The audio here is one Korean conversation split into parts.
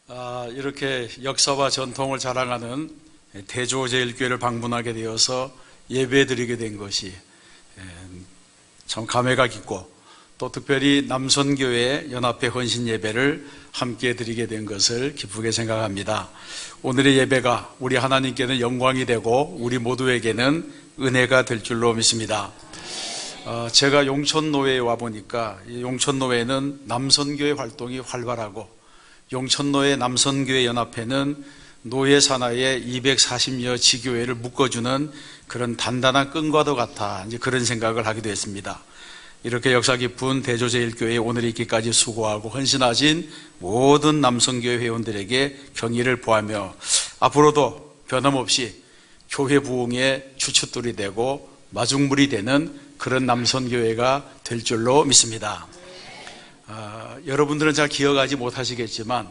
이렇게 역사와 전통을 자랑하는 대조제일교회를 방문하게 되어서 예배드리게 된 것이 참 감회가 깊고, 또 특별히 남선교회 연합회 헌신 예배를 함께 드리게 된 것을 기쁘게 생각합니다. 오늘의 예배가 우리 하나님께는 영광이 되고 우리 모두에게는 은혜가 될 줄로 믿습니다. 제가 용천노회에 와보니까 이 용천노회는 남선교회 활동이 활발하고, 용천노회 남선교회 연합회는 노회 산하의 240여 지교회를 묶어주는 그런 단단한 끈과도 같아 이제 그런 생각을 하기도 했습니다. 이렇게 역사 깊은 대조제일교회에 오늘 있기까지 수고하고 헌신하신 모든 남선교회 회원들에게 경의를 표하며 앞으로도 변함없이 교회 부흥의 주춧돌이 되고 마중물이 되는 그런 남선교회가 될 줄로 믿습니다. 여러분들은 잘 기억하지 못하시겠지만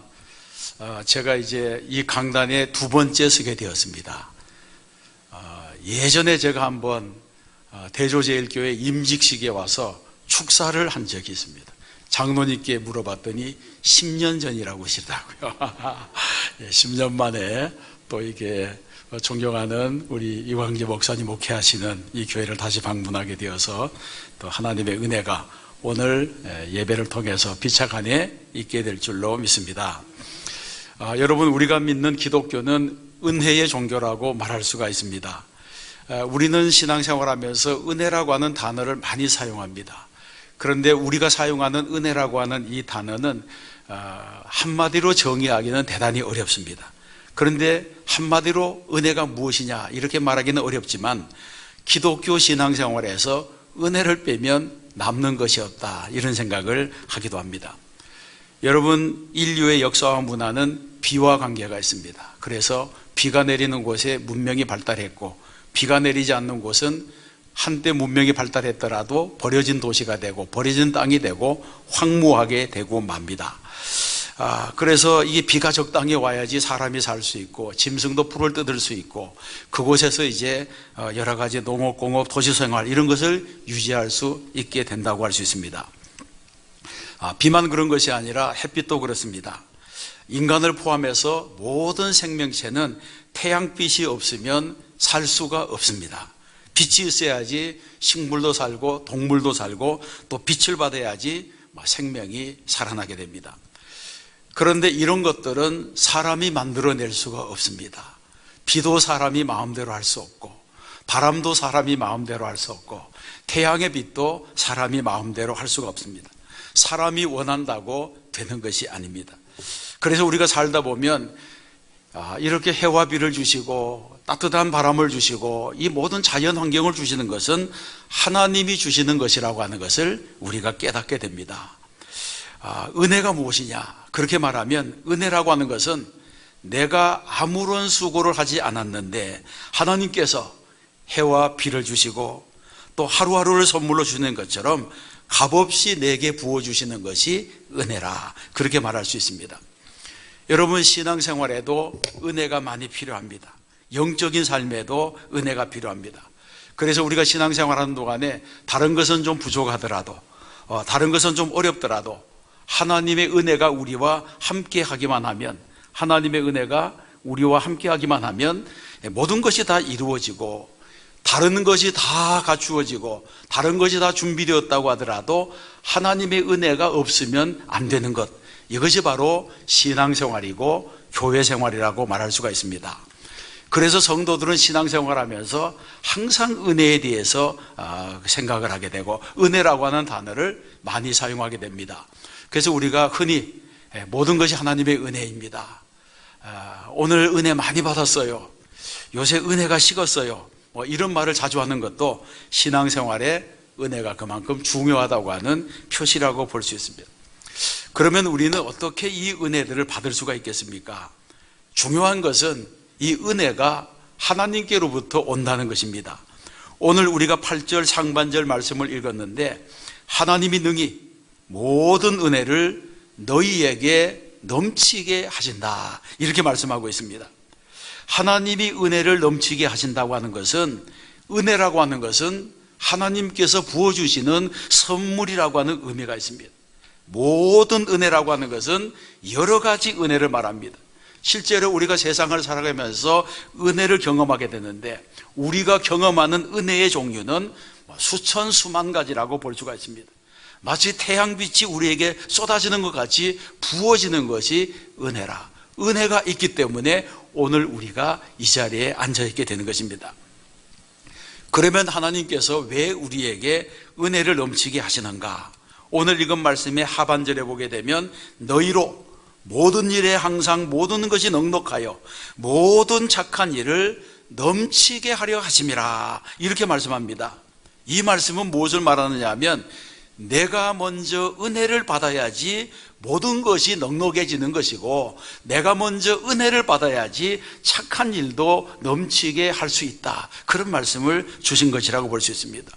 제가 이제 이 강단에 두 번째 서게 되었습니다. 예전에 제가 한번 대조제일교회 임직식에 와서 축사를 한 적이 있습니다. 장로님께 물어봤더니 10년 전이라고 하시더라고요. 10년 만에 또 이게 존경하는 우리 이광재 목사님 목회하시는 이 교회를 다시 방문하게 되어서 또 하나님의 은혜가 오늘 예배를 통해서 비착안에 있게 될 줄로 믿습니다. 여러분, 우리가 믿는 기독교는 은혜의 종교라고 말할 수가 있습니다. 우리는 신앙생활하면서 은혜라고 하는 단어를 많이 사용합니다. 그런데 우리가 사용하는 은혜라고 하는 이 단어는 한마디로 정의하기는 대단히 어렵습니다. 그런데 한마디로 은혜가 무엇이냐 이렇게 말하기는 어렵지만, 기독교 신앙생활에서 은혜를 빼면 남는 것이 없다, 이런 생각을 하기도 합니다. 여러분, 인류의 역사와 문화는 비와 관계가 있습니다. 그래서 비가 내리는 곳에 문명이 발달했고, 비가 내리지 않는 곳은 한때 문명이 발달했더라도 버려진 도시가 되고 버려진 땅이 되고 황무하게 되고 맙니다. 그래서 이게 비가 적당히 와야지 사람이 살 수 있고 짐승도 풀을 뜯을 수 있고, 그곳에서 이제 여러 가지 농업, 공업, 도시생활 이런 것을 유지할 수 있게 된다고 할 수 있습니다. 비만 그런 것이 아니라 햇빛도 그렇습니다. 인간을 포함해서 모든 생명체는 태양빛이 없으면 살 수가 없습니다. 빛이 있어야지 식물도 살고 동물도 살고 또 빛을 받아야지 생명이 살아나게 됩니다. 그런데 이런 것들은 사람이 만들어낼 수가 없습니다. 비도 사람이 마음대로 할 수 없고, 바람도 사람이 마음대로 할 수 없고, 태양의 빛도 사람이 마음대로 할 수가 없습니다. 사람이 원한다고 되는 것이 아닙니다. 그래서 우리가 살다 보면 이렇게 해와 비를 주시고 따뜻한 바람을 주시고 이 모든 자연 환경을 주시는 것은 하나님이 주시는 것이라고 하는 것을 우리가 깨닫게 됩니다. 은혜가 무엇이냐? 그렇게 말하면 은혜라고 하는 것은 내가 아무런 수고를 하지 않았는데 하나님께서 해와 비를 주시고 또 하루하루를 선물로 주는 것처럼 값없이 내게 부어주시는 것이 은혜라, 그렇게 말할 수 있습니다. 여러분, 신앙생활에도 은혜가 많이 필요합니다. 영적인 삶에도 은혜가 필요합니다. 그래서 우리가 신앙생활하는 동안에 다른 것은 좀 부족하더라도, 다른 것은 좀 어렵더라도 하나님의 은혜가 우리와 함께 하기만 하면, 하나님의 은혜가 우리와 함께 하기만 하면 모든 것이 다 이루어지고, 다른 것이 다 갖추어지고 다른 것이 다 준비되었다고 하더라도 하나님의 은혜가 없으면 안 되는 것, 이것이 바로 신앙생활이고 교회생활이라고 말할 수가 있습니다. 그래서 성도들은 신앙생활하면서 항상 은혜에 대해서 생각을 하게 되고 은혜라고 하는 단어를 많이 사용하게 됩니다. 그래서 우리가 흔히 모든 것이 하나님의 은혜입니다. 오늘 은혜 많이 받았어요. 요새 은혜가 식었어요. 이런 말을 자주 하는 것도 신앙생활에 은혜가 그만큼 중요하다고 하는 표시라고 볼 수 있습니다. 그러면 우리는 어떻게 이 은혜들을 받을 수가 있겠습니까? 중요한 것은 이 은혜가 하나님께로부터 온다는 것입니다. 오늘 우리가 8절 상반절 말씀을 읽었는데, 하나님이 능히 모든 은혜를 너희에게 넘치게 하신다, 이렇게 말씀하고 있습니다. 하나님이 은혜를 넘치게 하신다고 하는 것은, 은혜라고 하는 것은 하나님께서 부어주시는 선물이라고 하는 의미가 있습니다. 모든 은혜라고 하는 것은 여러 가지 은혜를 말합니다. 실제로 우리가 세상을 살아가면서 은혜를 경험하게 되는데, 우리가 경험하는 은혜의 종류는 수천 수만 가지라고 볼 수가 있습니다. 마치 태양빛이 우리에게 쏟아지는 것 같이 부어지는 것이 은혜라. 은혜가 있기 때문에 오늘 우리가 이 자리에 앉아있게 되는 것입니다. 그러면 하나님께서 왜 우리에게 은혜를 넘치게 하시는가? 오늘 읽은 말씀의 하반절에 보게 되면 너희로 모든 일에 항상 모든 것이 넉넉하여 모든 착한 일을 넘치게 하려 하심이라, 이렇게 말씀합니다. 이 말씀은 무엇을 말하느냐 하면, 내가 먼저 은혜를 받아야지 모든 것이 넉넉해지는 것이고, 내가 먼저 은혜를 받아야지 착한 일도 넘치게 할 수 있다, 그런 말씀을 주신 것이라고 볼 수 있습니다.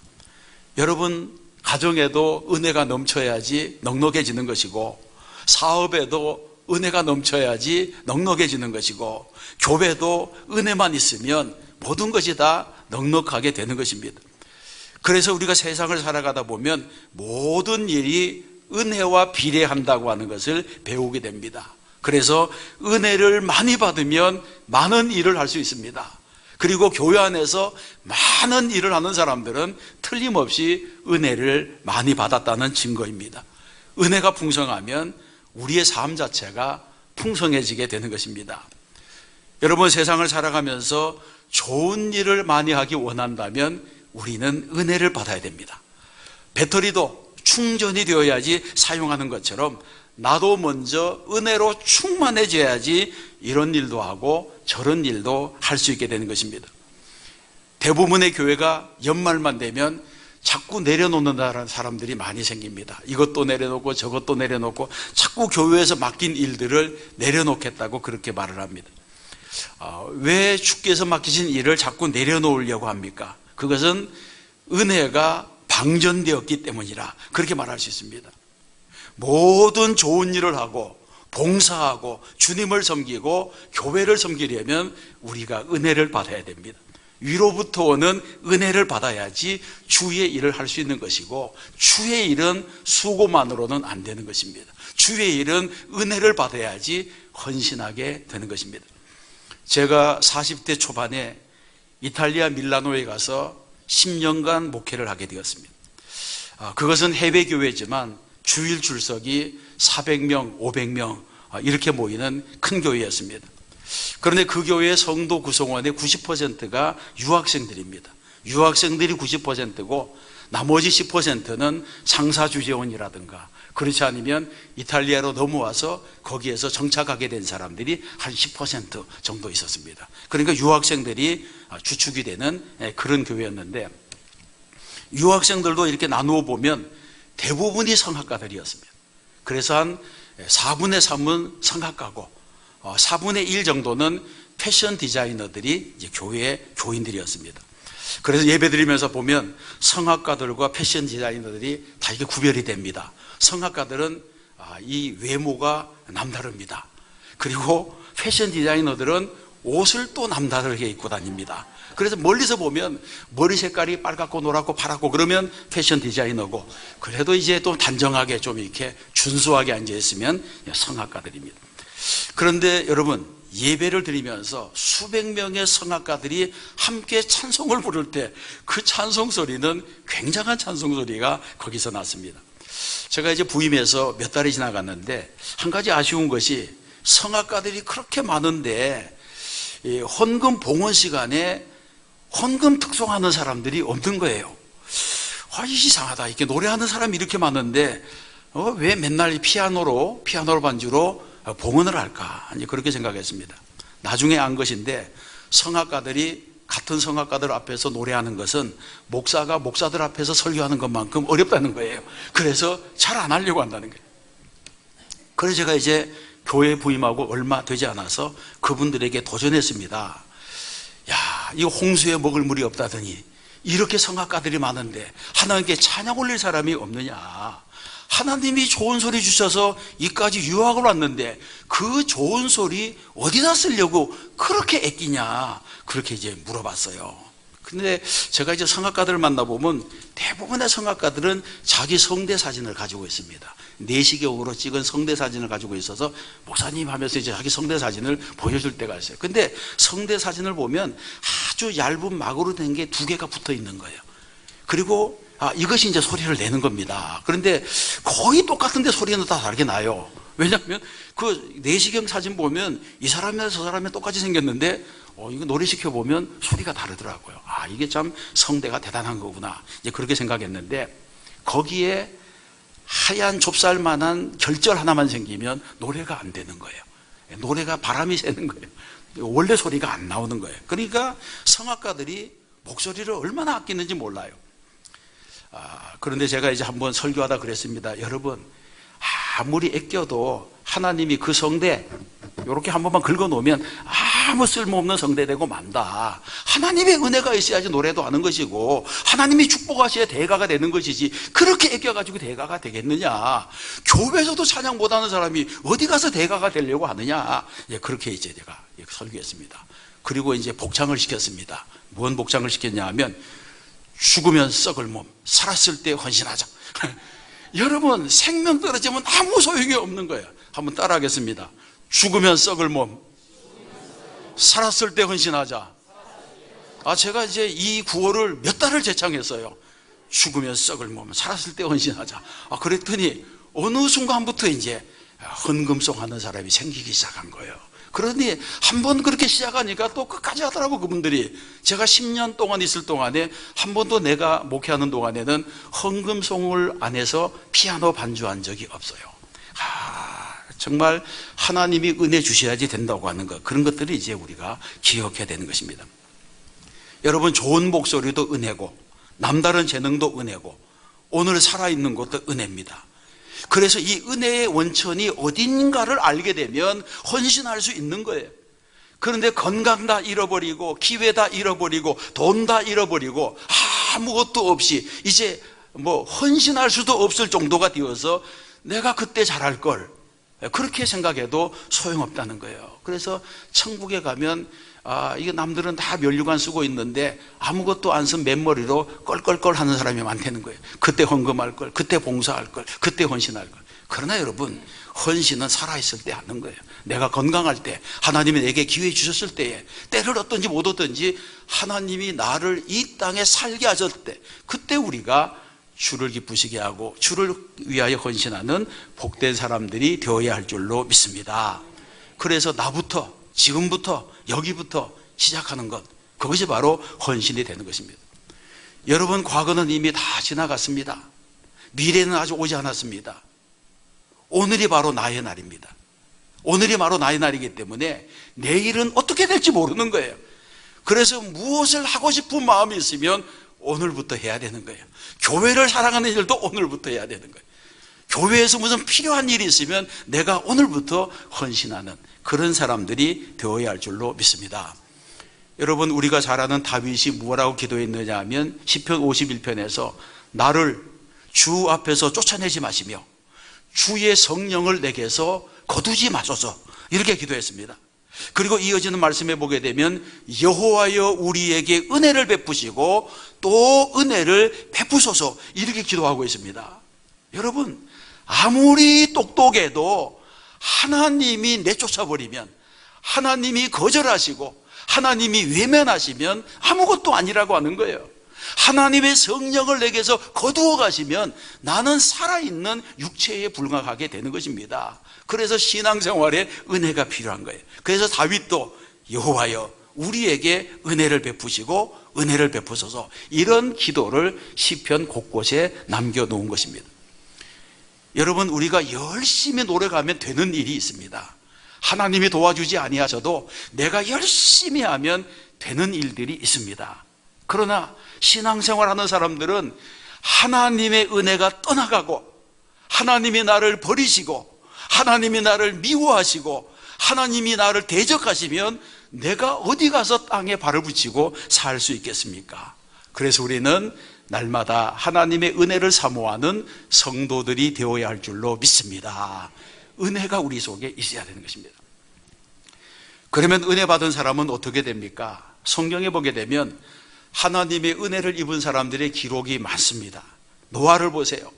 여러분, 가정에도 은혜가 넘쳐야지 넉넉해지는 것이고, 사업에도 은혜가 넘쳐야지 넉넉해지는 것이고, 교회도 은혜만 있으면 모든 것이 다 넉넉하게 되는 것입니다. 그래서 우리가 세상을 살아가다 보면 모든 일이 은혜와 비례한다고 하는 것을 배우게 됩니다. 그래서 은혜를 많이 받으면 많은 일을 할 수 있습니다. 그리고 교회 안에서 많은 일을 하는 사람들은 틀림없이 은혜를 많이 받았다는 증거입니다. 은혜가 풍성하면 우리의 삶 자체가 풍성해지게 되는 것입니다. 여러분, 세상을 살아가면서 좋은 일을 많이 하기 원한다면 우리는 은혜를 받아야 됩니다. 배터리도 충전이 되어야지 사용하는 것처럼 나도 먼저 은혜로 충만해져야지 이런 일도 하고 저런 일도 할 수 있게 되는 것입니다. 대부분의 교회가 연말만 되면 자꾸 내려놓는다는 사람들이 많이 생깁니다. 이것도 내려놓고 저것도 내려놓고 자꾸 교회에서 맡긴 일들을 내려놓겠다고 그렇게 말을 합니다. 왜 주께서 맡기신 일을 자꾸 내려놓으려고 합니까? 그것은 은혜가 방전되었기 때문이라, 그렇게 말할 수 있습니다. 모든 좋은 일을 하고 봉사하고 주님을 섬기고 교회를 섬기려면 우리가 은혜를 받아야 됩니다. 위로부터 오는 은혜를 받아야지 주의 일을 할 수 있는 것이고, 주의 일은 수고만으로는 안 되는 것입니다. 주의 일은 은혜를 받아야지 헌신하게 되는 것입니다. 제가 40대 초반에 이탈리아 밀라노에 가서 10년간 목회를 하게 되었습니다. 그것은 해외 교회지만 주일 출석이 400명, 500명 이렇게 모이는 큰 교회였습니다. 그런데 그 교회의 성도 구성원의 90%가 유학생들입니다. 유학생들이 90%고 나머지 10%는 상사주재원이라든가, 그렇지 않으면 이탈리아로 넘어와서 거기에서 정착하게 된 사람들이 한 10% 정도 있었습니다. 그러니까 유학생들이 주축이 되는 그런 교회였는데, 유학생들도 이렇게 나누어 보면 대부분이 성악가들이었습니다. 그래서 한 4분의 3은 성악가고 4분의 1 정도는 패션 디자이너들이 이제 교회의 교인들이었습니다. 그래서 예배드리면서 보면 성악가들과 패션 디자이너들이 다 이게 구별이 됩니다. 성악가들은 이 외모가 남다릅니다. 그리고 패션 디자이너들은 옷을 또 남다르게 입고 다닙니다. 그래서 멀리서 보면 머리 색깔이 빨갛고 노랗고 파랗고 그러면 패션 디자이너고, 그래도 이제 또 단정하게 좀 이렇게 준수하게 앉아있으면 성악가들입니다. 그런데 여러분, 예배를 드리면서 수백 명의 성악가들이 함께 찬송을 부를 때 그 찬송 소리는 굉장한 찬송 소리가 거기서 났습니다. 제가 이제 부임해서 몇 달이 지나갔는데 한 가지 아쉬운 것이, 성악가들이 그렇게 많은데 헌금 봉헌 시간에 헌금 특송하는 사람들이 없는 거예요. 이상하다, 이렇게 노래하는 사람이 이렇게 많은데 왜 맨날 피아노로 반주로 봉헌을 할까, 그렇게 생각했습니다. 나중에 안 것인데, 성악가들이 같은 성악가들 앞에서 노래하는 것은 목사가 목사들 앞에서 설교하는 것만큼 어렵다는 거예요. 그래서 잘 안 하려고 한다는 거예요. 그래서 제가 이제 교회 부임하고 얼마 되지 않아서 그분들에게 도전했습니다. 야, 이거 홍수에 먹을 물이 없다더니 이렇게 성악가들이 많은데 하나님께 찬양 올릴 사람이 없느냐, 하나님이 좋은 소리 주셔서 이까지 유학을 왔는데 그 좋은 소리 어디다 쓰려고 그렇게 애끼냐, 그렇게 이제 물어봤어요. 근데 제가 이제 성악가들을 만나보면 대부분의 성악가들은 자기 성대 사진을 가지고 있습니다. 내시경으로 찍은 성대 사진을 가지고 있어서 목사님 하면서 이제 자기 성대 사진을 보여줄 때가 있어요. 근데 성대 사진을 보면 아주 얇은 막으로 된 게 2개가 붙어 있는 거예요. 그리고 이것이 이제 소리를 내는 겁니다. 그런데 거의 똑같은데 소리는 다 다르게 나요. 왜냐하면 그 내시경 사진 보면 이 사람이나 저 사람이 똑같이 생겼는데 이거 노래시켜 보면 소리가 다르더라고요. 이게 참 성대가 대단한 거구나, 이제 그렇게 생각했는데, 거기에 하얀 좁쌀만한 결절 하나만 생기면 노래가 안 되는 거예요. 노래가 바람이 새는 거예요. 원래 소리가 안 나오는 거예요. 그러니까 성악가들이 목소리를 얼마나 아끼는지 몰라요. 그런데 제가 이제 한번 설교하다 그랬습니다. 여러분, 아무리 아껴도 하나님이 그 성대 이렇게 한 번만 긁어 놓으면 아무 쓸모없는 성대 되고 만다. 하나님의 은혜가 있어야지 노래도 하는 것이고, 하나님이 축복하셔야 대가가 되는 것이지, 그렇게 아껴가지고 대가가 되겠느냐. 교회에서도 찬양 못하는 사람이 어디 가서 대가가 되려고 하느냐. 그렇게 이제 제가 설교했습니다. 그리고 이제 복창을 시켰습니다. 뭔 복창을 시켰냐 하면, 죽으면 썩을 몸, 살았을 때 헌신하자. 여러분, 생명 떨어지면 아무 소용이 없는 거예요. 한번 따라 하겠습니다. 죽으면 썩을 몸, 살았을 때 헌신하자. 제가 이제 이 구호를 몇 달을 재창했어요. 죽으면 썩을 몸, 살았을 때 헌신하자. 그랬더니 어느 순간부터 이제 헌금송 하는 사람이 생기기 시작한 거예요. 그러니 한번 그렇게 시작하니까 또 끝까지 하더라고, 그분들이. 제가 10년 동안 있을 동안에 한 번도 내가 목회하는 동안에는 헌금송을 안 해서 피아노 반주한 적이 없어요. 정말 하나님이 은혜 주셔야지 된다고 하는 것, 그런 것들을 이제 우리가 기억해야 되는 것입니다. 여러분, 좋은 목소리도 은혜고, 남다른 재능도 은혜고, 오늘 살아있는 것도 은혜입니다. 그래서 이 은혜의 원천이 어딘가를 알게 되면 헌신할 수 있는 거예요. 그런데 건강 다 잃어버리고, 기회 다 잃어버리고, 돈 다 잃어버리고, 아무것도 없이 이제 헌신할 수도 없을 정도가 되어서 내가 그때 잘할 걸, 그렇게 생각해도 소용없다는 거예요. 그래서 천국에 가면 이게 남들은 다 면류관 쓰고 있는데 아무것도 안 쓴 맨머리로 껄껄껄 하는 사람이 많다는 거예요. 그때 헌금할 걸, 그때 봉사할 걸, 그때 헌신할 걸. 그러나 여러분, 헌신은 살아있을 때 하는 거예요. 내가 건강할 때, 하나님이 내게 기회 주셨을 때에, 때를 얻든지 못 얻든지 하나님이 나를 이 땅에 살게 하셨을 때, 그때 우리가 주를 기쁘시게 하고 주를 위하여 헌신하는 복된 사람들이 되어야 할 줄로 믿습니다. 그래서 나부터, 지금부터, 여기부터 시작하는 것, 그것이 바로 헌신이 되는 것입니다. 여러분, 과거는 이미 다 지나갔습니다. 미래는 아직 오지 않았습니다. 오늘이 바로 나의 날입니다. 오늘이 바로 나의 날이기 때문에 내일은 어떻게 될지 모르는 거예요. 그래서 무엇을 하고 싶은 마음이 있으면 오늘부터 해야 되는 거예요. 교회를 사랑하는 일도 오늘부터 해야 되는 거예요. 교회에서 무슨 필요한 일이 있으면 내가 오늘부터 헌신하는 그런 사람들이 되어야 할 줄로 믿습니다. 여러분, 우리가 잘 아는 다윗이 뭐라고 기도했느냐 하면 시편 51편에서 나를 주 앞에서 쫓아내지 마시며 주의 성령을 내게서 거두지 마소서, 이렇게 기도했습니다. 그리고 이어지는 말씀에 보게 되면 여호와여 우리에게 은혜를 베푸시고 또 은혜를 베푸소서, 이렇게 기도하고 있습니다. 여러분, 아무리 똑똑해도 하나님이 내쫓아버리면, 하나님이 거절하시고 하나님이 외면하시면 아무것도 아니라고 하는 거예요. 하나님의 성령을 내게서 거두어 가시면 나는 살아있는 육체에 불과하게 되는 것입니다. 그래서 신앙생활에 은혜가 필요한 거예요. 그래서 다윗도 여호와여 우리에게 은혜를 베푸시고 은혜를 베푸소서, 이런 기도를 시편 곳곳에 남겨놓은 것입니다. 여러분, 우리가 열심히 노력하면 되는 일이 있습니다. 하나님이 도와주지 아니하셔도 내가 열심히 하면 되는 일들이 있습니다. 그러나 신앙생활하는 사람들은 하나님의 은혜가 떠나가고, 하나님이 나를 버리시고, 하나님이 나를 미워하시고, 하나님이 나를 대적하시면 내가 어디 가서 땅에 발을 붙이고 살 수 있겠습니까? 그래서 우리는 날마다 하나님의 은혜를 사모하는 성도들이 되어야 할 줄로 믿습니다. 은혜가 우리 속에 있어야 되는 것입니다. 그러면 은혜 받은 사람은 어떻게 됩니까? 성경에 보게 되면 하나님의 은혜를 입은 사람들의 기록이 많습니다. 노아를 보세요.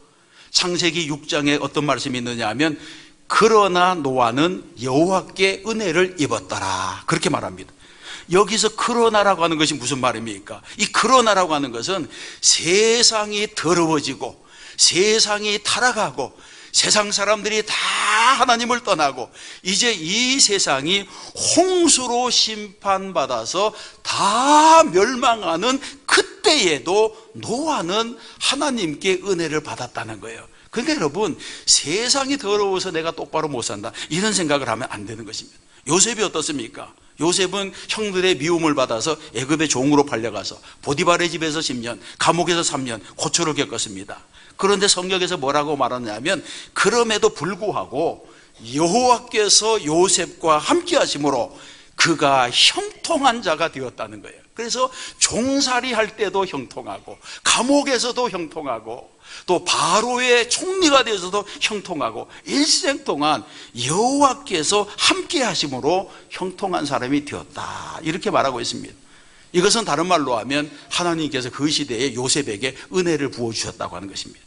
창세기 6장에 어떤 말씀이 있느냐 하면 그러나 노아는 여호와께 은혜를 입었더라 그렇게 말합니다. 여기서 그러나라고 하는 것이 무슨 말입니까? 이 그러나라고 하는 것은 세상이 더러워지고 세상이 타락하고 세상 사람들이 다 하나님을 떠나고 이제 이 세상이 홍수로 심판받아서 다 멸망하는 그때에도 노아는 하나님께 은혜를 받았다는 거예요. 그러니까 여러분, 세상이 더러워서 내가 똑바로 못 산다 이런 생각을 하면 안 되는 것입니다. 요셉이 어떻습니까? 요셉은 형들의 미움을 받아서 애굽의 종으로 팔려가서 보디발의 집에서 10년, 감옥에서 3년 고초를 겪었습니다. 그런데 성경에서 뭐라고 말하냐면 그럼에도 불구하고 여호와께서 요셉과 함께 하심으로 그가 형통한 자가 되었다는 거예요. 그래서 종살이 할 때도 형통하고 감옥에서도 형통하고 또 바로의 총리가 되어서도 형통하고 일생 동안 여호와께서 함께 하심으로 형통한 사람이 되었다 이렇게 말하고 있습니다. 이것은 다른 말로 하면 하나님께서 그 시대에 요셉에게 은혜를 부어주셨다고 하는 것입니다.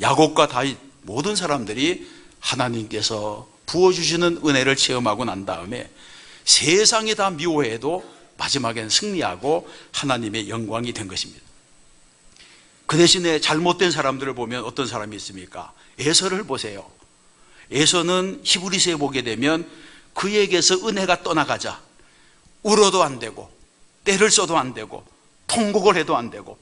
야곱과 다윗 모든 사람들이 하나님께서 부어주시는 은혜를 체험하고 난 다음에 세상이 다 미워해도 마지막엔 승리하고 하나님의 영광이 된 것입니다. 그 대신에 잘못된 사람들을 보면 어떤 사람이 있습니까? 에서를 보세요. 에서는 히브리서에 보게 되면 그에게서 은혜가 떠나가자 울어도 안 되고 때를 써도 안 되고 통곡을 해도 안 되고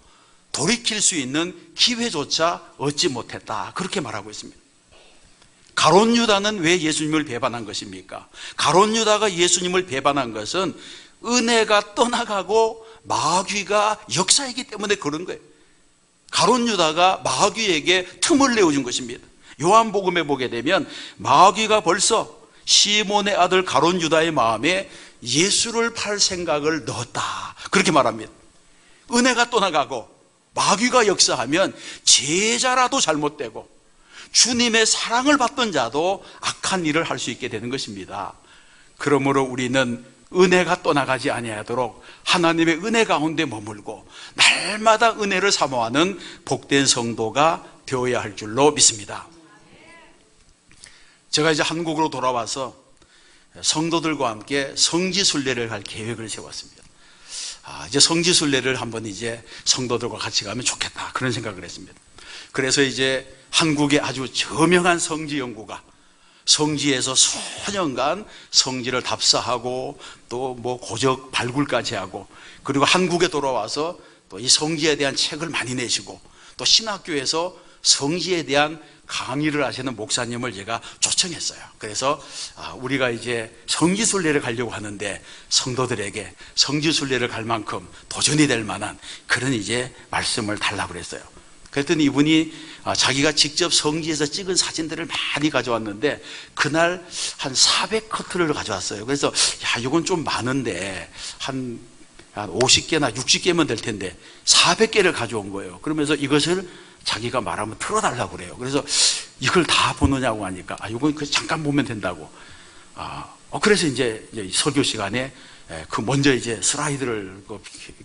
돌이킬 수 있는 기회조차 얻지 못했다 그렇게 말하고 있습니다. 가룟 유다는 왜 예수님을 배반한 것입니까? 가룟 유다가 예수님을 배반한 것은 은혜가 떠나가고 마귀가 역사이기 때문에 그런 거예요. 가룟 유다가 마귀에게 틈을 내어준 것입니다. 요한복음에 보게 되면 마귀가 벌써 시몬의 아들 가룟 유다의 마음에 예수를 팔 생각을 넣었다 그렇게 말합니다. 은혜가 떠나가고 마귀가 역사하면 제자라도 잘못되고 주님의 사랑을 받던 자도 악한 일을 할 수 있게 되는 것입니다. 그러므로 우리는 은혜가 떠나가지 아니하도록 하나님의 은혜 가운데 머물고 날마다 은혜를 사모하는 복된 성도가 되어야 할 줄로 믿습니다. 제가 이제 한국으로 돌아와서 성도들과 함께 성지순례를 갈 계획을 세웠습니다. 이제 성지순례를 한번 이제 성도들과 같이 가면 좋겠다 그런 생각을 했습니다. 그래서 이제 한국의 아주 저명한 성지 연구가 성지에서 수년간 성지를 답사하고 또 뭐 고적 발굴까지 하고 그리고 한국에 돌아와서 또 이 성지에 대한 책을 많이 내시고 또 신학교에서 성지에 대한 강의를 하시는 목사님을 제가 초청했어요. 그래서 우리가 이제 성지순례를 가려고 하는데 성도들에게 성지순례를 갈 만큼 도전이 될 만한 그런 이제 말씀을 달라고 그랬어요. 그랬더니 이분이 자기가 직접 성지에서 찍은 사진들을 많이 가져왔는데 그날 한 400커트를 가져왔어요. 그래서 야 이건 좀 많은데 한 50개나 60개면 될 텐데 400개를 가져온 거예요. 그러면서 이것을 자기가 말하면 틀어달라고 그래요. 그래서 이걸 다 보느냐고 하니까 이건 잠깐 보면 된다고. 그래서 이제 설교 시간에 그 먼저 이제 슬라이드를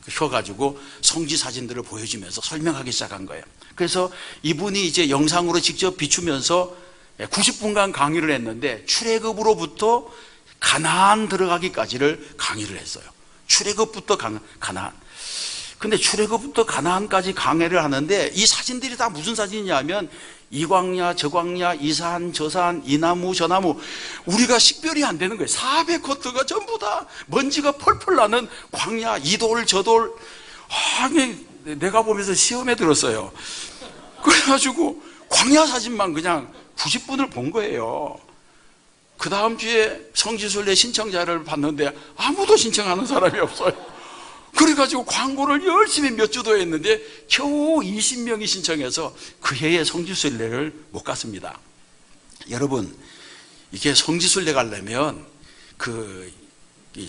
켜가지고 성지 사진들을 보여주면서 설명하기 시작한 거예요. 그래서 이분이 이제 영상으로 직접 비추면서 90분간 강의를 했는데 출애굽으로부터 가나안 들어가기까지를 강의를 했어요. 출애굽부터 가나안. 근데 출애굽부터 가나안까지 강의를 하는데 이 사진들이 다 무슨 사진이냐면 이 광야 저 광야 이 산 저 산 이 나무 저 나무 우리가 식별이 안 되는 거예요. 400커트가 전부 다 먼지가 펄펄 나는 광야 이 돌 저 돌. 내가 보면서 시험에 들었어요. 그래가지고 광야 사진만 그냥 90분을 본 거예요. 그 다음 주에 성지순례 신청자를 봤는데 아무도 신청하는 사람이 없어요. 그래가지고 광고를 열심히 몇 주도 했는데 겨우 20명이 신청해서 그 해에 성지순례를 못 갔습니다. 여러분, 이게 성지순례 가려면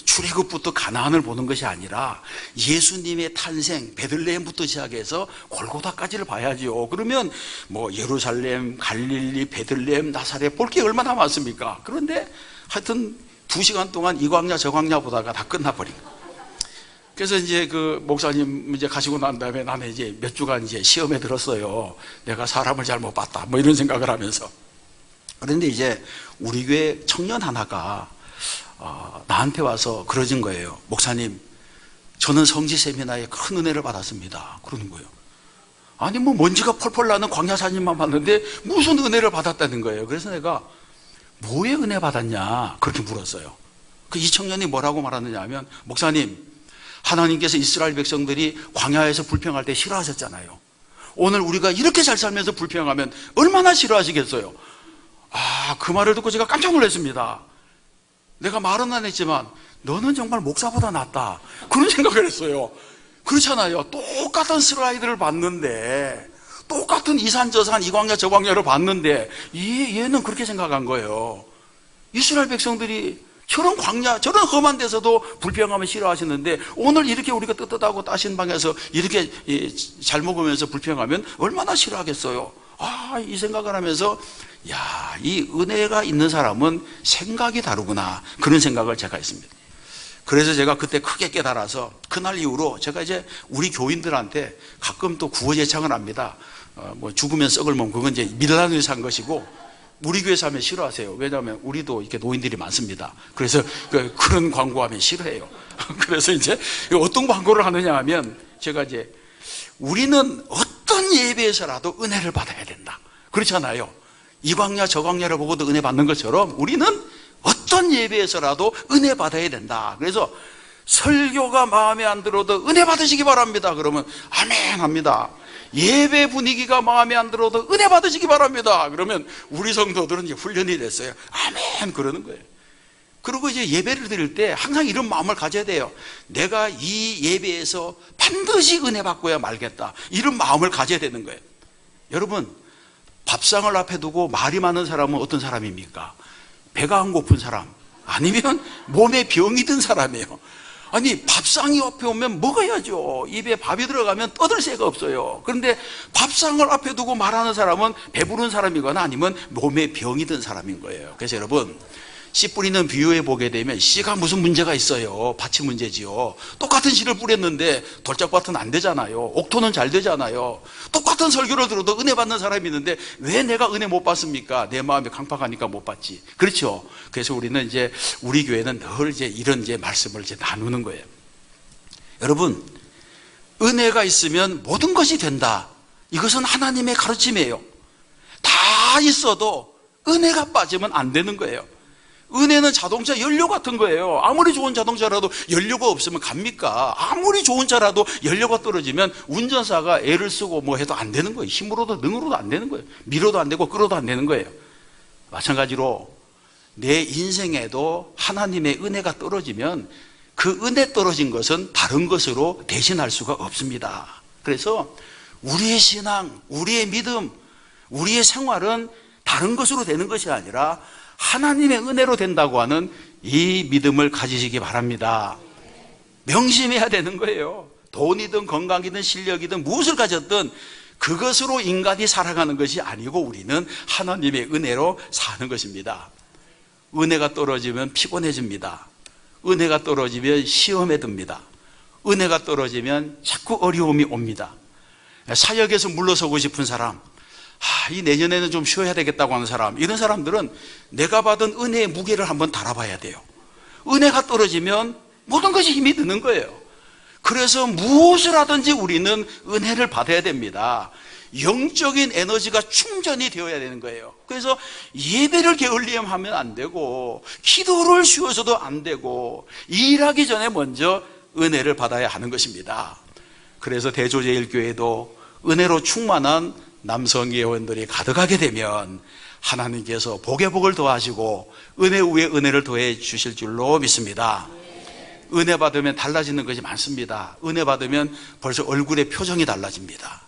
출애굽부터 가나안을 보는 것이 아니라 예수님의 탄생 베들레헴부터 시작해서 골고다까지를 봐야죠. 그러면 뭐 예루살렘, 갈릴리, 베들레헴, 나사렛 볼 게 얼마나 많습니까? 그런데 하여튼 2시간 동안 이 광야 저 광야 보다가 다 끝나버린 거예요. 그래서 이제 그 목사님 이제 가시고 난 다음에 나는 이제 몇 주간 이제 시험에 들었어요. 내가 사람을 잘못 봤다. 뭐 이런 생각을 하면서. 그런데 이제 우리 교회 청년 하나가 나한테 와서 그러진 거예요. 목사님, 저는 성지 세미나에 큰 은혜를 받았습니다. 그러는 거예요. 아니 뭐 먼지가 펄펄 나는 광야 사진만 봤는데 무슨 은혜를 받았다는 거예요. 그래서 내가 뭐에 은혜 받았냐 그렇게 물었어요. 그 이 청년이 뭐라고 말하느냐 하면, 목사님, 하나님께서 이스라엘 백성들이 광야에서 불평할 때 싫어하셨잖아요. 오늘 우리가 이렇게 잘 살면서 불평하면 얼마나 싫어하시겠어요. 그 말을 듣고 제가 깜짝 놀랐습니다. 내가 말은 안 했지만 너는 정말 목사보다 낫다 그런 생각을 했어요. 그렇잖아요. 똑같은 슬라이드를 봤는데, 똑같은 이산 저산 이 광야 저 광야를 봤는데 얘는 그렇게 생각한 거예요. 이스라엘 백성들이 저런 광야 저런 험한 데서도 불평하면 싫어하시는데 오늘 이렇게 우리가 떳떳하고 따신 방에서 이렇게 잘 먹으면서 불평하면 얼마나 싫어하겠어요. 이 생각을 하면서 이 은혜가 있는 사람은 생각이 다르구나 그런 생각을 제가 했습니다. 그래서 제가 그때 크게 깨달아서 그날 이후로 제가 이제 우리 교인들한테 가끔 또 구호제창을 합니다. 뭐 죽으면 썩을 몸, 그건 이제 밀라노에서 한 것이고 우리 교회에서 하면 싫어하세요. 왜냐하면 우리도 이렇게 노인들이 많습니다. 그래서 그런 광고하면 싫어해요. 그래서 이제 어떤 광고를 하느냐 하면 제가 이제 우리는 어떤 예배에서라도 은혜를 받아야 된다. 그렇잖아요. 이 광야 저 광야를 보고도 은혜 받는 것처럼 우리는 어떤 예배에서라도 은혜 받아야 된다. 그래서 설교가 마음에 안 들어도 은혜 받으시기 바랍니다. 그러면 아멘 합니다. 예배 분위기가 마음에 안 들어도 은혜 받으시기 바랍니다. 그러면 우리 성도들은 이제 훈련이 됐어요. 아멘 그러는 거예요. 그리고 이제 예배를 드릴 때 항상 이런 마음을 가져야 돼요. 내가 이 예배에서 반드시 은혜 받고야 말겠다. 이런 마음을 가져야 되는 거예요. 여러분, 밥상을 앞에 두고 말이 많은 사람은 어떤 사람입니까? 배가 안 고픈 사람, 아니면 몸에 병이 든 사람이에요. 아니 밥상이 앞에 오면 먹어야죠. 입에 밥이 들어가면 떠들 새가 없어요. 그런데 밥상을 앞에 두고 말하는 사람은 배부른 사람이거나 아니면 몸에 병이 든 사람인 거예요. 그래서 여러분, 씨 뿌리는 비유에 보게 되면 씨가 무슨 문제가 있어요? 밭이 문제지요. 똑같은 씨를 뿌렸는데 돌짝밭은 안 되잖아요. 옥토는 잘 되잖아요. 똑같은 설교를 들어도 은혜 받는 사람이 있는데 왜 내가 은혜 못 받습니까? 내 마음이 강팍하니까 못 받지. 그렇죠. 그래서 우리는 이제 우리 교회는 늘 이제 이런 이제 말씀을 이제 나누는 거예요. 여러분, 은혜가 있으면 모든 것이 된다. 이것은 하나님의 가르침이에요. 다 있어도 은혜가 빠지면 안 되는 거예요. 은혜는 자동차 연료 같은 거예요. 아무리 좋은 자동차라도 연료가 없으면 갑니까? 아무리 좋은 차라도 연료가 떨어지면 운전사가 애를 쓰고 뭐 해도 안 되는 거예요. 힘으로도 능으로도 안 되는 거예요. 밀어도 안 되고 끌어도 안 되는 거예요. 마찬가지로 내 인생에도 하나님의 은혜가 떨어지면 그 은혜 떨어진 것은 다른 것으로 대신할 수가 없습니다. 그래서 우리의 신앙, 우리의 믿음, 우리의 생활은 다른 것으로 되는 것이 아니라 하나님의 은혜로 된다고 하는 이 믿음을 가지시기 바랍니다. 명심해야 되는 거예요. 돈이든 건강이든 실력이든 무엇을 가졌든 그것으로 인간이 살아가는 것이 아니고 우리는 하나님의 은혜로 사는 것입니다. 은혜가 떨어지면 피곤해집니다. 은혜가 떨어지면 시험에 듭니다. 은혜가 떨어지면 자꾸 어려움이 옵니다. 사역에서 물러서고 싶은 사람, 이 내년에는 좀 쉬어야 되겠다고 하는 사람, 이런 사람들은 내가 받은 은혜의 무게를 한번 달아봐야 돼요. 은혜가 떨어지면 모든 것이 힘이 드는 거예요. 그래서 무엇을 하든지 우리는 은혜를 받아야 됩니다. 영적인 에너지가 충전이 되어야 되는 거예요. 그래서 예배를 게을리하면 안 되고 기도를 쉬어서도 안 되고 일하기 전에 먼저 은혜를 받아야 하는 것입니다. 그래서 대조제일교회도 은혜로 충만한 남성 예원들이 가득하게 되면 하나님께서 복에 복을 더하시고 은혜 위에 은혜를 더해 주실 줄로 믿습니다. 은혜 받으면 달라지는 것이 많습니다. 은혜 받으면 벌써 얼굴의 표정이 달라집니다.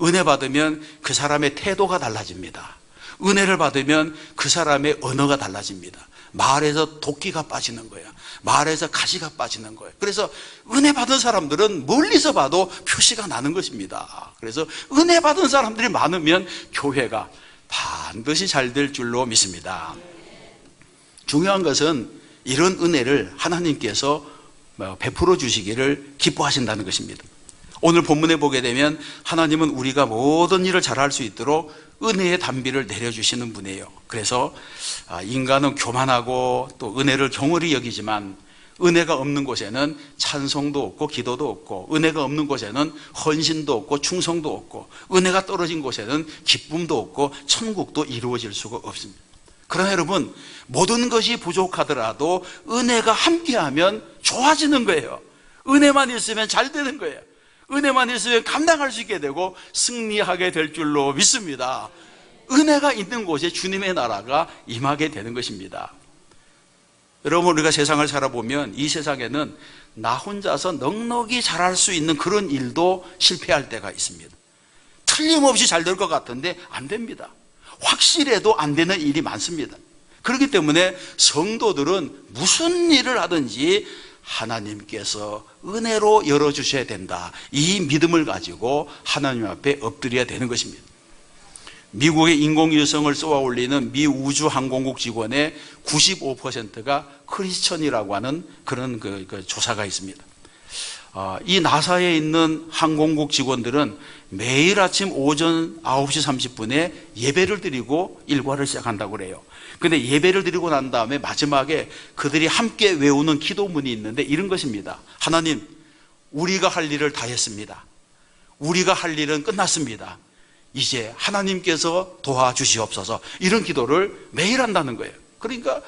은혜 받으면 그 사람의 태도가 달라집니다. 은혜를 받으면 그 사람의 언어가 달라집니다. 말에서 도끼가 빠지는 거예요. 말에서 가시가 빠지는 거예요. 그래서 은혜 받은 사람들은 멀리서 봐도 표시가 나는 것입니다. 그래서 은혜 받은 사람들이 많으면 교회가 반드시 잘 될 줄로 믿습니다. 중요한 것은 이런 은혜를 하나님께서 베풀어 주시기를 기뻐하신다는 것입니다. 오늘 본문에 보게 되면 하나님은 우리가 모든 일을 잘할 수 있도록 은혜의 단비를 내려주시는 분이에요. 그래서 인간은 교만하고 또 은혜를 경홀히 여기지만 은혜가 없는 곳에는 찬송도 없고 기도도 없고, 은혜가 없는 곳에는 헌신도 없고 충성도 없고, 은혜가 떨어진 곳에는 기쁨도 없고 천국도 이루어질 수가 없습니다. 그러나 여러분, 모든 것이 부족하더라도 은혜가 함께하면 좋아지는 거예요. 은혜만 있으면 잘 되는 거예요. 은혜만 있으면 감당할 수 있게 되고 승리하게 될 줄로 믿습니다. 은혜가 있는 곳에 주님의 나라가 임하게 되는 것입니다. 여러분, 우리가 세상을 살아보면 이 세상에는 나 혼자서 넉넉히 잘할 수 있는 그런 일도 실패할 때가 있습니다. 틀림없이 잘 될 것 같은데 안 됩니다. 확실해도 안 되는 일이 많습니다. 그렇기 때문에 성도들은 무슨 일을 하든지 하나님께서 은혜로 열어주셔야 된다, 이 믿음을 가지고 하나님 앞에 엎드려야 되는 것입니다. 미국의 인공위성을 쏘아 올리는 미 우주항공국 직원의 95%가 크리스천이라고 하는 그런 조사가 있습니다. 이 나사에 있는 항공국 직원들은 매일 아침 오전 9시 30분에 예배를 드리고 일과를 시작한다고 그래요. 근데 예배를 드리고 난 다음에 마지막에 그들이 함께 외우는 기도문이 있는데 이런 것입니다. 하나님, 우리가 할 일을 다 했습니다. 우리가 할 일은 끝났습니다. 이제 하나님께서 도와주시옵소서. 이런 기도를 매일 한다는 거예요. 그러니까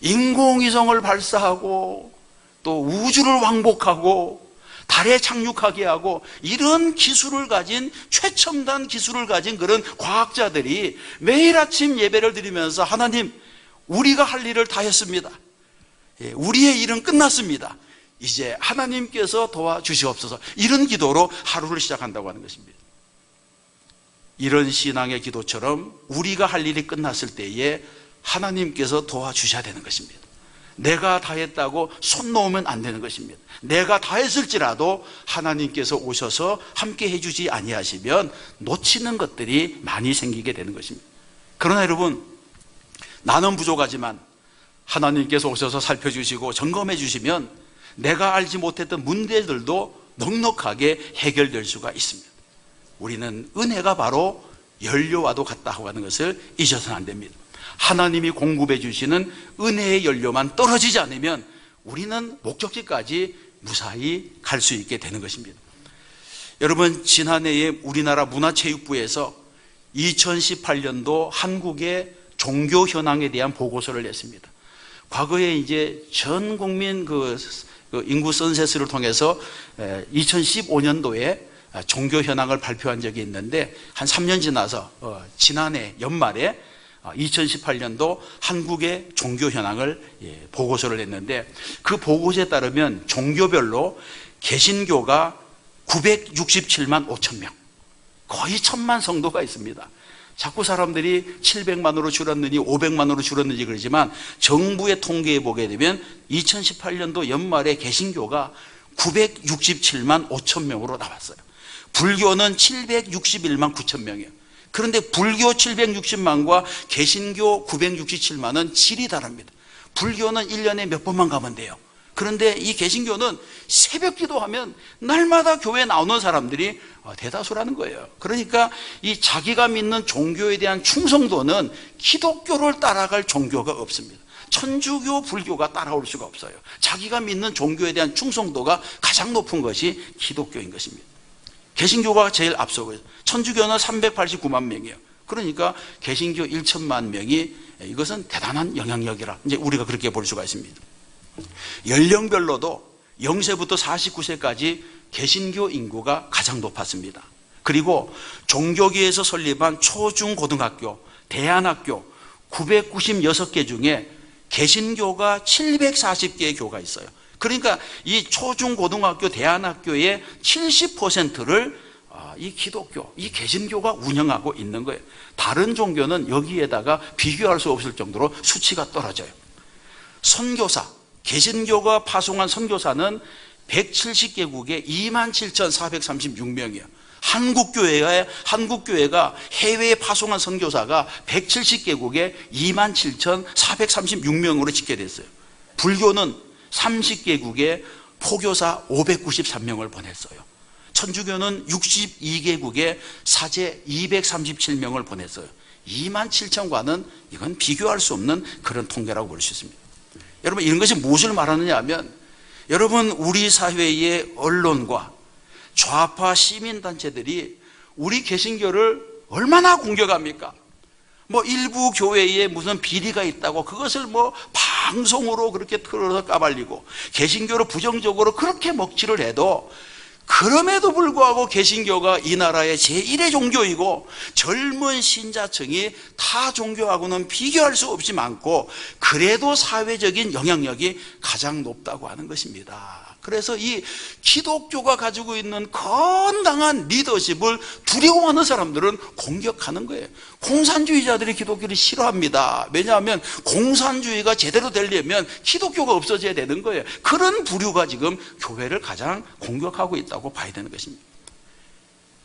인공위성을 발사하고 또 우주를 왕복하고 달에 착륙하게 하고 이런 기술을 가진, 최첨단 기술을 가진 그런 과학자들이 매일 아침 예배를 드리면서 하나님, 우리가 할 일을 다 했습니다. 우리의 일은 끝났습니다. 이제 하나님께서 도와주시옵소서. 이런 기도로 하루를 시작한다고 하는 것입니다. 이런 신앙의 기도처럼 우리가 할 일이 끝났을 때에 하나님께서 도와주셔야 되는 것입니다. 내가 다 했다고 손 놓으면 안 되는 것입니다. 내가 다 했을지라도 하나님께서 오셔서 함께 해주지 아니하시면 놓치는 것들이 많이 생기게 되는 것입니다. 그러나 여러분, 나는 부족하지만 하나님께서 오셔서 살펴주시고 점검해 주시면 내가 알지 못했던 문제들도 넉넉하게 해결될 수가 있습니다. 우리는 은혜가 바로 연료와도 같다고 하는 것을 잊어서는 안 됩니다. 하나님이 공급해 주시는 은혜의 연료만 떨어지지 않으면 우리는 목적지까지 무사히 갈 수 있게 되는 것입니다. 여러분, 지난해에 우리나라 문화체육부에서 2018년도 한국의 종교 현황에 대한 보고서를 냈습니다. 과거에 이제 전 국민 인구 선세스를 통해서 2015년도에 종교 현황을 발표한 적이 있는데 한 3년 지나서 지난해 연말에 2018년도 한국의 종교 현황을 보고서를 냈는데, 그 보고서에 따르면 종교별로 개신교가 967만 5천 명, 거의 1000만 성도가 있습니다. 자꾸 사람들이 700만으로 줄었느니 500만으로 줄었는지 그러지만 정부의 통계에 보게 되면 2018년도 연말에 개신교가 967만 5천 명으로 나왔어요. 불교는 761만 9천 명이에요. 그런데 불교 760만과 개신교 967만은 질이 다릅니다. 불교는 1년에 몇 번만 가면 돼요. 그런데 이 개신교는 새벽 기도하면 날마다 교회에 나오는 사람들이 대다수라는 거예요. 그러니까 이 자기가 믿는 종교에 대한 충성도는 기독교를 따라갈 종교가 없습니다. 천주교, 불교가 따라올 수가 없어요. 자기가 믿는 종교에 대한 충성도가 가장 높은 것이 기독교인 것입니다. 개신교가 제일 앞서고 있어요. 천주교는 389만 명이에요. 그러니까 개신교 1천만 명이, 이것은 대단한 영향력이라 이제 우리가 그렇게 볼 수가 있습니다. 연령별로도 0세부터 49세까지 개신교 인구가 가장 높았습니다. 그리고 종교계에서 설립한 초중고등학교, 대안학교 996개 중에 개신교가 740개의 교가 있어요. 그러니까 이 초중고등학교, 대안학교의 70%를 이 기독교, 이 개신교가 운영하고 있는 거예요. 다른 종교는 여기에다가 비교할 수 없을 정도로 수치가 떨어져요. 선교사, 개신교가 파송한 선교사는 170개국에 27,436명이에요. 한국교회가 해외에 파송한 선교사가 170개국에 27,436명으로 집계됐어요. 불교는 30개국에 포교사 593명을 보냈어요. 천주교는 62개국에 사제 237명을 보냈어요. 27,000과는 이건 비교할 수 없는 그런 통계라고 볼 수 있습니다. 여러분, 이런 것이 무엇을 말하느냐 하면, 여러분, 우리 사회의 언론과 좌파 시민단체들이 우리 개신교를 얼마나 공격합니까? 일부 교회에 무슨 비리가 있다고 그것을 방송으로 그렇게 틀어서 까발리고 개신교를 부정적으로 그렇게 먹칠을 해도, 그럼에도 불구하고 개신교가 이 나라의 제1의 종교이고 젊은 신자층이 타 종교하고는 비교할 수 없이 많고, 그래도 사회적인 영향력이 가장 높다고 하는 것입니다. 그래서 이 기독교가 가지고 있는 건강한 리더십을 두려워하는 사람들은 공격하는 거예요. 공산주의자들이 기독교를 싫어합니다. 왜냐하면 공산주의가 제대로 되려면 기독교가 없어져야 되는 거예요. 그런 부류가 지금 교회를 가장 공격하고 있다고 봐야 되는 것입니다.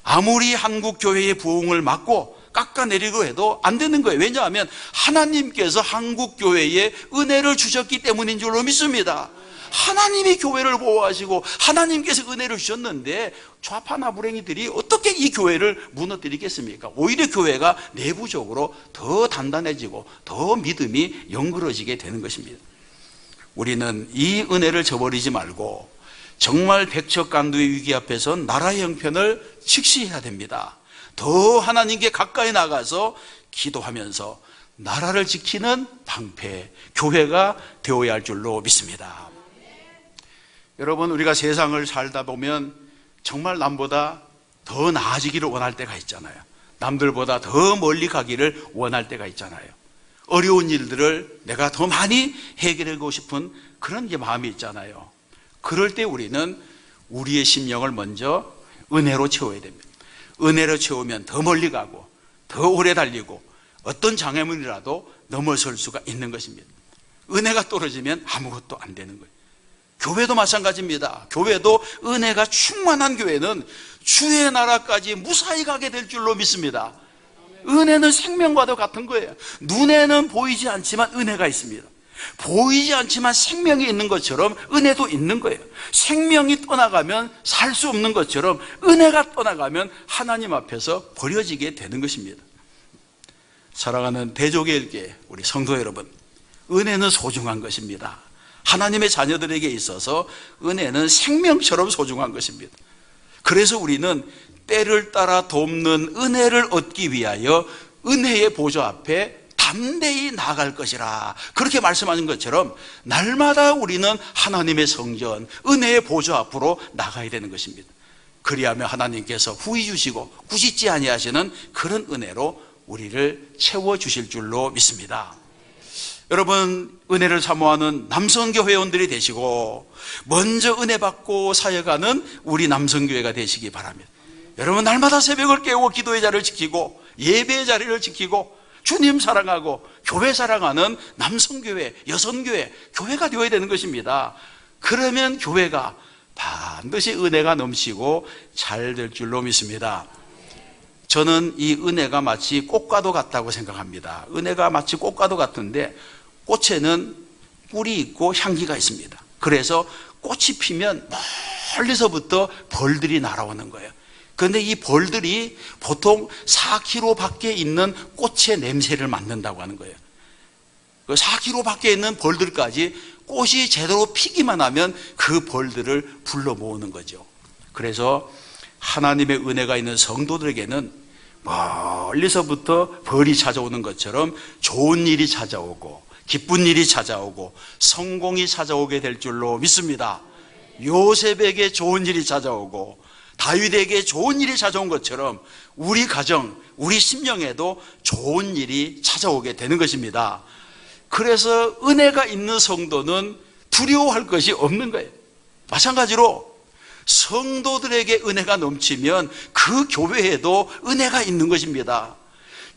아무리 한국 교회의 부흥을 막고 깎아내리고 해도 안 되는 거예요. 왜냐하면 하나님께서 한국 교회에 은혜를 주셨기 때문인 줄로 믿습니다. 하나님이 교회를 보호하시고 하나님께서 은혜를 주셨는데 좌파나 불행이들이 어떻게 이 교회를 무너뜨리겠습니까? 오히려 교회가 내부적으로 더 단단해지고 더 믿음이 영그러지게 되는 것입니다. 우리는 이 은혜를 저버리지 말고 정말 백척간두의 위기 앞에선 나라의 형편을 직시해야 됩니다. 더 하나님께 가까이 나가서 기도하면서 나라를 지키는 방패, 교회가 되어야 할 줄로 믿습니다. 여러분, 우리가 세상을 살다 보면 정말 남보다 더 나아지기를 원할 때가 있잖아요. 남들보다 더 멀리 가기를 원할 때가 있잖아요. 어려운 일들을 내가 더 많이 해결하고 싶은 그런 마음이 있잖아요. 그럴 때 우리는 우리의 심령을 먼저 은혜로 채워야 됩니다. 은혜로 채우면 더 멀리 가고 더 오래 달리고 어떤 장애물이라도 넘어설 수가 있는 것입니다. 은혜가 떨어지면 아무것도 안 되는 거예요. 교회도 마찬가지입니다. 교회도 은혜가 충만한 교회는 주의 나라까지 무사히 가게 될 줄로 믿습니다. 은혜는 생명과도 같은 거예요. 눈에는 보이지 않지만 은혜가 있습니다. 보이지 않지만 생명이 있는 것처럼 은혜도 있는 거예요. 생명이 떠나가면 살 수 없는 것처럼 은혜가 떠나가면 하나님 앞에서 버려지게 되는 것입니다. 사랑하는 대조개일교회 우리 성도 여러분, 은혜는 소중한 것입니다. 하나님의 자녀들에게 있어서 은혜는 생명처럼 소중한 것입니다. 그래서 우리는 때를 따라 돕는 은혜를 얻기 위하여 은혜의 보좌 앞에 담대히 나아갈 것이라, 그렇게 말씀하신 것처럼 날마다 우리는 하나님의 성전, 은혜의 보좌 앞으로 나가야 되는 것입니다. 그리하면 하나님께서 후히 주시고 꾸짖지 아니하시는 그런 은혜로 우리를 채워주실 줄로 믿습니다. 여러분, 은혜를 사모하는 남성교 회원들이 되시고 먼저 은혜 받고 사역하는 우리 남성교회가 되시기 바랍니다. 여러분, 날마다 새벽을 깨우고 기도의 자리를 지키고 예배의 자리를 지키고 주님 사랑하고 교회 사랑하는 남성교회, 여성교회, 교회가 되어야 되는 것입니다. 그러면 교회가 반드시 은혜가 넘치고 잘 될 줄로 믿습니다. 저는 이 은혜가 마치 꽃과도 같다고 생각합니다. 은혜가 마치 꽃과도 같은데 꽃에는 꿀이 있고 향기가 있습니다. 그래서 꽃이 피면 멀리서부터 벌들이 날아오는 거예요. 그런데 이 벌들이 보통 4km 밖에 있는 꽃의 냄새를 맡는다고 하는 거예요. 4km 밖에 있는 벌들까지 꽃이 제대로 피기만 하면 그 벌들을 불러 모으는 거죠. 그래서 하나님의 은혜가 있는 성도들에게는 멀리서부터 벌이 찾아오는 것처럼 좋은 일이 찾아오고 기쁜 일이 찾아오고 성공이 찾아오게 될 줄로 믿습니다. 요셉에게 좋은 일이 찾아오고 다윗에게 좋은 일이 찾아온 것처럼 우리 가정, 우리 심령에도 좋은 일이 찾아오게 되는 것입니다. 그래서 은혜가 있는 성도는 두려워할 것이 없는 거예요. 마찬가지로 성도들에게 은혜가 넘치면 그 교회에도 은혜가 있는 것입니다.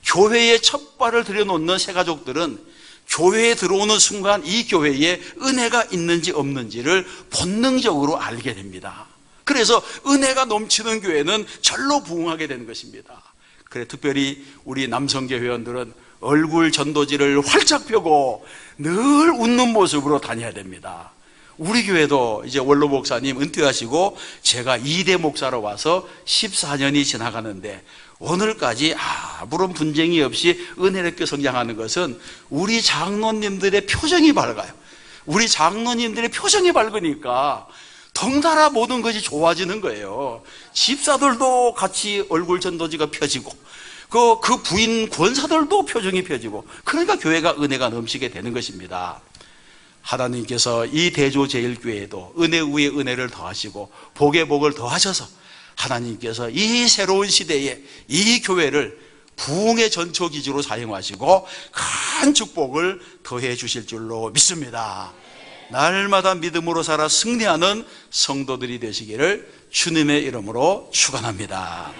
교회에 첫 발을 들여놓는 새가족들은 교회에 들어오는 순간 이 교회에 은혜가 있는지 없는지를 본능적으로 알게 됩니다. 그래서 은혜가 넘치는 교회는 절로 부흥하게 되는 것입니다. 그래, 특별히 우리 남성교 회원들은 얼굴 전도지를 활짝 펴고 늘 웃는 모습으로 다녀야 됩니다. 우리 교회도 이제 원로 목사님 은퇴하시고 제가 2대 목사로 와서 14년이 지나가는데 오늘까지 아무런 분쟁이 없이 은혜롭게 성장하는 것은 우리 장로님들의 표정이 밝아요. 우리 장로님들의 표정이 밝으니까 덩달아 모든 것이 좋아지는 거예요. 집사들도 같이 얼굴 전도지가 펴지고 그 부인 권사들도 표정이 펴지고, 그러니까 교회가 은혜가 넘치게 되는 것입니다. 하나님께서 이 대조제일교회에도 은혜 위에 은혜를 더하시고 복에 복을 더하셔서 하나님께서 이 새로운 시대에 이 교회를 부흥의 전초기지로 사용하시고 큰 축복을 더해 주실 줄로 믿습니다. 날마다 믿음으로 살아 승리하는 성도들이 되시기를 주님의 이름으로 축원합니다.